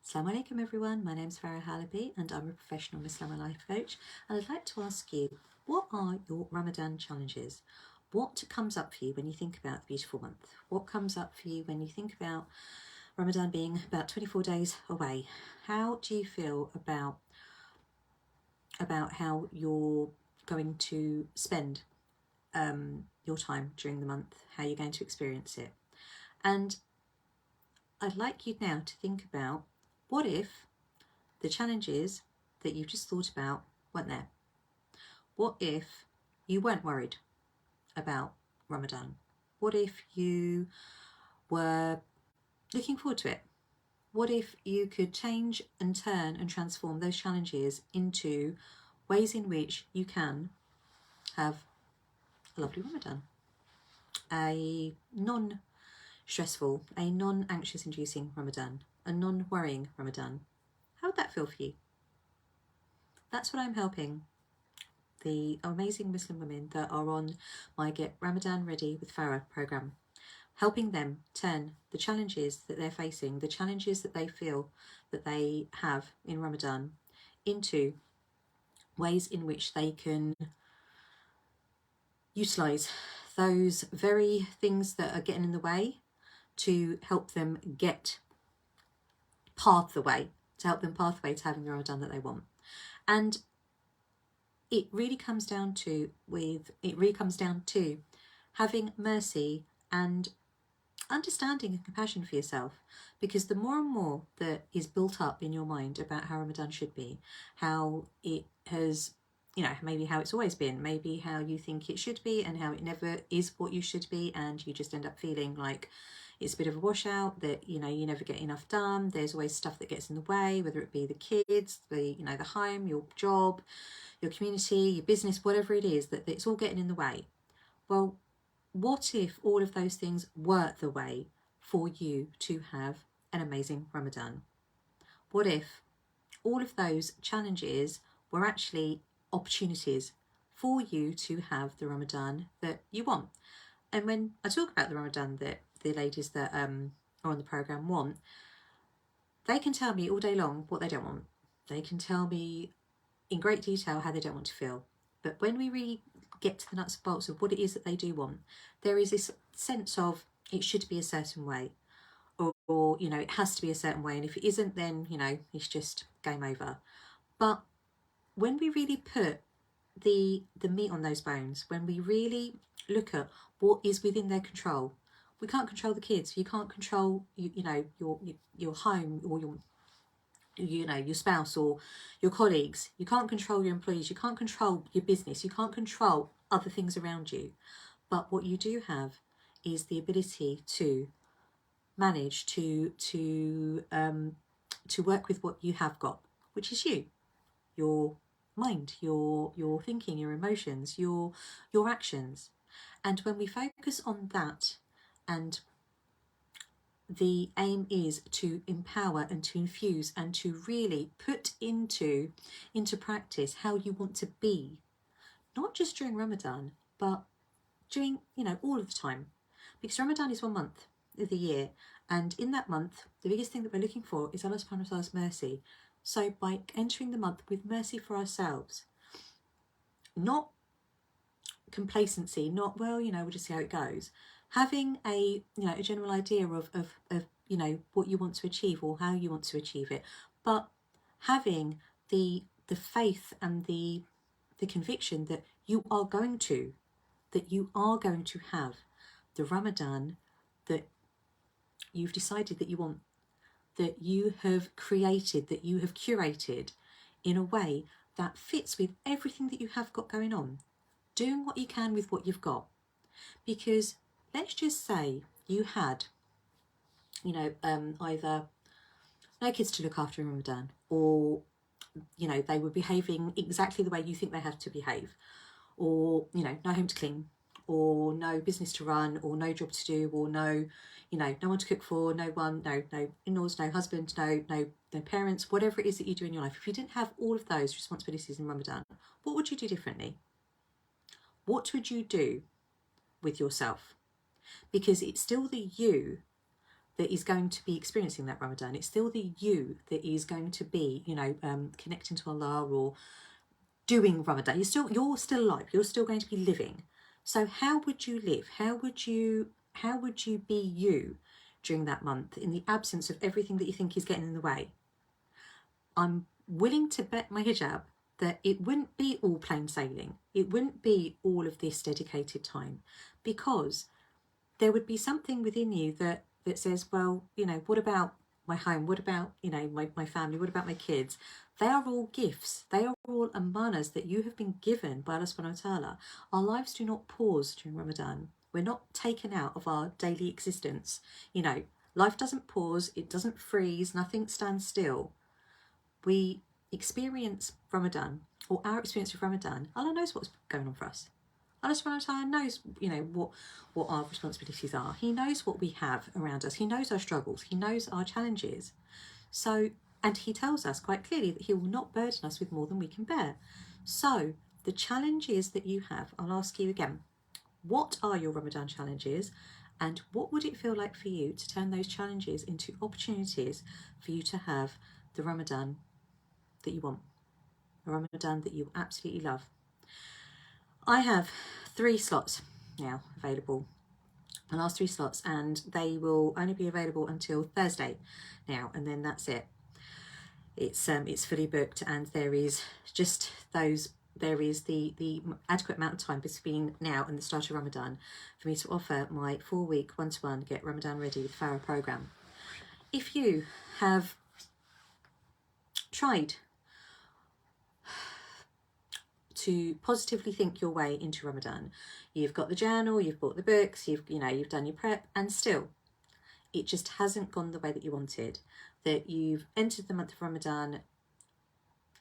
Assalamu alaikum everyone, my name is Farah Halabi and I'm a professional Muslimah life coach, and I'd like to ask you, what are your Ramadan challenges? What comes up for you when you think about the beautiful month? What comes up for you when you think about Ramadan being about 24 days away? How do you feel about how you're going to spend your time during the month, how you're going to experience it? And I'd like you now to think about, what if the challenges that you've just thought about weren't there? What if you weren't worried about Ramadan? What if you were looking forward to it? What if you could change and turn and transform those challenges into ways in which you can have a lovely Ramadan? A non-stressful, a non-anxious inducing Ramadan, a non-worrying Ramadan. How would that feel for you? That's what I'm helping the amazing Muslim women that are on my Get Ramadan Ready with Farah program, helping them turn the challenges that they're facing, the challenges that they feel that they have in Ramadan, into ways in which they can utilise those very things that are getting in the way to help them path the way to having the Ramadan that they want. And it really comes down to having mercy and understanding and compassion for yourself, because the more and more that is built up in your mind about how Ramadan should be, how it has, maybe how it's always been, maybe how you think it should be and how it never is what you should be, and you just end up feeling like it's a bit of a washout, that you never get enough done. There's always stuff that gets in the way, whether it be the kids, the home, your job, your community, your business, whatever it is, that it's all getting in the way. Well, what if all of those things were the way for you to have an amazing Ramadan? What if all of those challenges were actually opportunities for you to have the Ramadan that you want? And when I talk about the Ramadan that the ladies that are on the program want, they can tell me all day long what they don't want. They can tell me in great detail how they don't want to feel. But when we really get to the nuts and bolts of what it is that they do want, there is this sense of it should be a certain way, or it has to be a certain way, and if it isn't, then it's just game over. But when we really put the meat on those bones, when we really look at what is within their control, we can't control the kids. You can't control your home, or your spouse or your colleagues. You can't control your employees. You can't control your business. You can't control other things around you. But what you do have is the ability to manage to work with what you have got, which is your mind, your thinking, your emotions, your actions. And when we focus on that, and the aim is to empower and to infuse and to really put into practice how you want to be, not just during Ramadan, but during all of the time, because Ramadan is 1 month of the year, and in that month the biggest thing that we're looking for is Allah subhanahu wa ta'ala's mercy. So by entering the month with mercy for ourselves, not complacency, not we'll just see how it goes, having a a general idea of what you want to achieve or how you want to achieve it, but having the faith and the conviction that you are going to have the Ramadan that you've decided that you want, that you have created, that you have curated in a way that fits with everything that you have got going on, doing what you can with what you've got. Because let's just say you had either no kids to look after in Ramadan, or they were behaving exactly the way you think they have to behave, or no home to clean, or no business to run, or no job to do, or no one to cook for, no in-laws, no husband, no parents, whatever it is that you do in your life. If you didn't have all of those responsibilities in Ramadan, what would you do differently? What would you do with yourself? Because it's still the you that is going to be experiencing that Ramadan. It's still the you that is going to be, connecting to Allah or doing Ramadan. You're still alive. You're still going to be living. So how would you live? How would you be you during that month in the absence of everything that you think is getting in the way? I'm willing to bet my hijab that it wouldn't be all plain sailing. It wouldn't be all of this dedicated time, because there would be something within you that says, well, what about my home? What about, my family? What about my kids? They are all gifts. They are all amanas that you have been given by Allah subhanahu wa ta'ala. Our lives do not pause during Ramadan. We're not taken out of our daily existence. Life doesn't pause. It doesn't freeze. Nothing stands still. We experience Ramadan, or our experience of Ramadan. Allah knows what's going on for us. Allah subhanahu wa ta'ala knows, what our responsibilities are. He knows what we have around us. He knows our struggles. He knows our challenges. So, and he tells us quite clearly that he will not burden us with more than we can bear. So, the challenges that you have, I'll ask you again, what are your Ramadan challenges? And what would it feel like for you to turn those challenges into opportunities for you to have the Ramadan that you want, a Ramadan that you absolutely love? I have 3 slots now available, the last 3 slots, and they will only be available until Thursday now, and then that's it. It's fully booked, and there is the adequate amount of time between now and the start of Ramadan for me to offer my 4-week one-to-one Get Ramadan Ready with Farah program. If you have tried to positively think your way into Ramadan, you've got the journal, you've bought the books, you've done your prep, and still it just hasn't gone the way that you wanted, that you've entered the month of Ramadan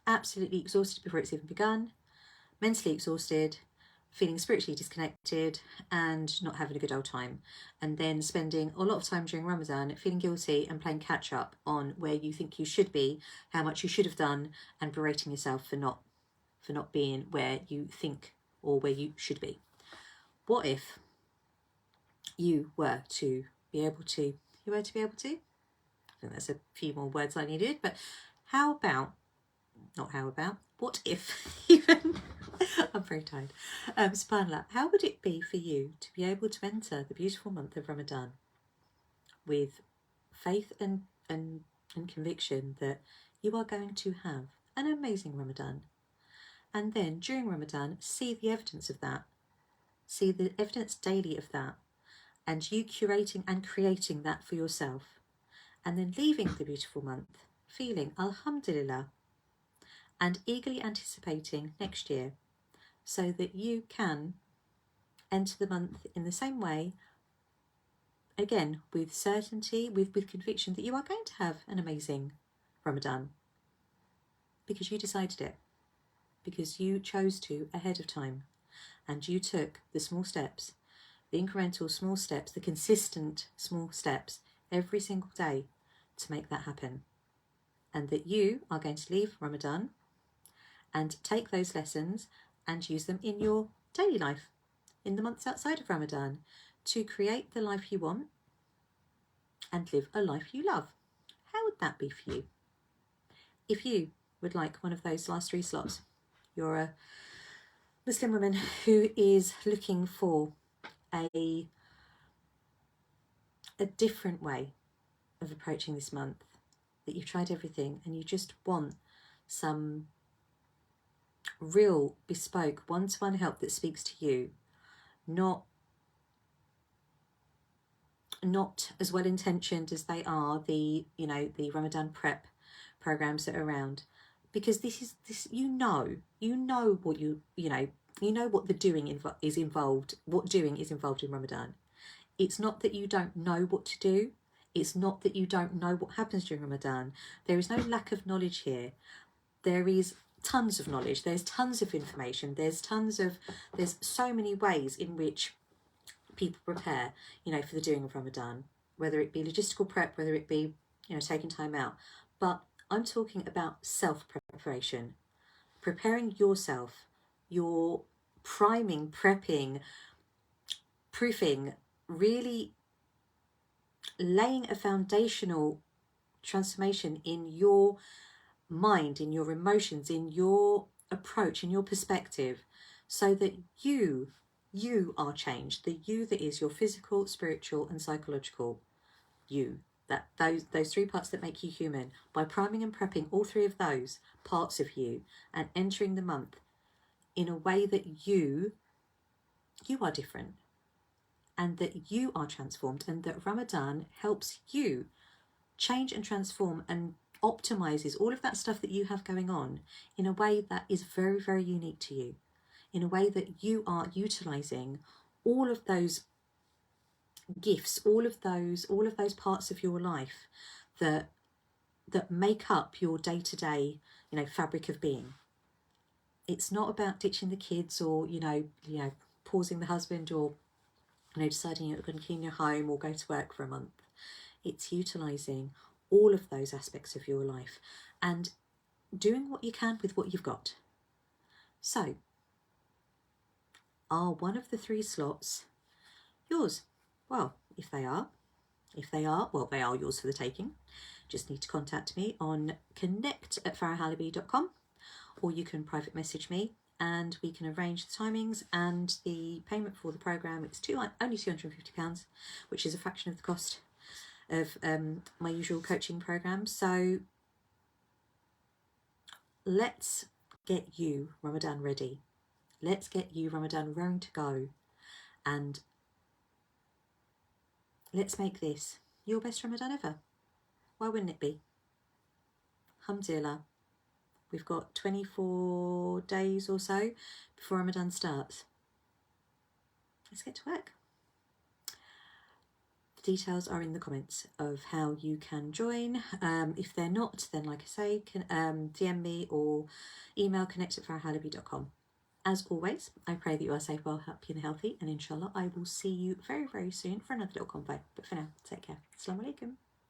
absolutely exhausted before it's even begun, mentally exhausted, feeling spiritually disconnected, and not having a good old time, and then spending a lot of time during Ramadan feeling guilty and playing catch up on where you think you should be, how much you should have done, and berating yourself for not being where you think or where you should be. What if you were to be able to? I think that's a few more words I needed, but what if even, I'm very tired, subhanAllah, how would it be for you to be able to enter the beautiful month of Ramadan with faith and conviction that you are going to have an amazing Ramadan, and then during Ramadan see the evidence of that, see the evidence daily of that, and you curating and creating that for yourself, and then leaving the beautiful month feeling alhamdulillah and eagerly anticipating next year, so that you can enter the month in the same way, again with certainty, with conviction that you are going to have an amazing Ramadan, because you decided it, because you chose to ahead of time, and you took the small steps, the incremental small steps, the consistent small steps every single day to make that happen. And that you are going to leave Ramadan and take those lessons and use them in your daily life, in the months outside of Ramadan, to create the life you want and live a life you love. How would that be for you? If you would like one of those last 3 slots, you're a Muslim woman who is looking for a different way of approaching this month, that you've tried everything and you just want some real bespoke one-to-one help that speaks to you, not as well intentioned as they are the Ramadan prep programs that are around, because this you know what what the doing is involved, what doing is involved in Ramadan. It's not that you don't know what to do. It's not that you don't know what happens during Ramadan. There is no lack of knowledge here. There is tons of knowledge. There's tons of information. There's so many ways in which people prepare, for the doing of Ramadan, whether it be logistical prep, whether it be, taking time out. But I'm talking about self-preparation, preparing yourself, your priming, prepping, proofing, really laying a foundational transformation in your mind, in your emotions, in your approach, in your perspective, so that you are changed, the you that is your physical, spiritual and psychological you, that those three parts that make you human. By priming and prepping all three of those parts of you and entering the month in a way that you are different and that you are transformed, and that Ramadan helps you change and transform and optimizes all of that stuff that you have going on in a way that is very, very unique to you, in a way that you are utilizing all of those gifts, all of those parts of your life that make up your day-to-day, fabric of being. It's not about ditching the kids, or pausing the husband, or deciding you're going to clean your home or go to work for a month. It's utilizing all of those aspects of your life and doing what you can with what you've got. So, are one of the 3 slots yours? Well, if they are, well, they are yours for the taking. Just need to contact me on connect@farahhalabi.com, or you can private message me and we can arrange the timings and the payment for the programme. It's only £250, which is a fraction of the cost of my usual coaching programme. So let's get you Ramadan ready. Let's get you Ramadan raring to go, and let's make this your best Ramadan ever. Why wouldn't it be? Alhamdulillah. We've got 24 days or so before Ramadan starts. Let's get to work. The details are in the comments of how you can join. If they're not, then like I say, can DM me or email connect@farahhalabi.com. As always, I pray that you are safe, well, happy and healthy, and inshallah I will see you very, very soon for another little convo. But for now, take care. Assalamu alaikum.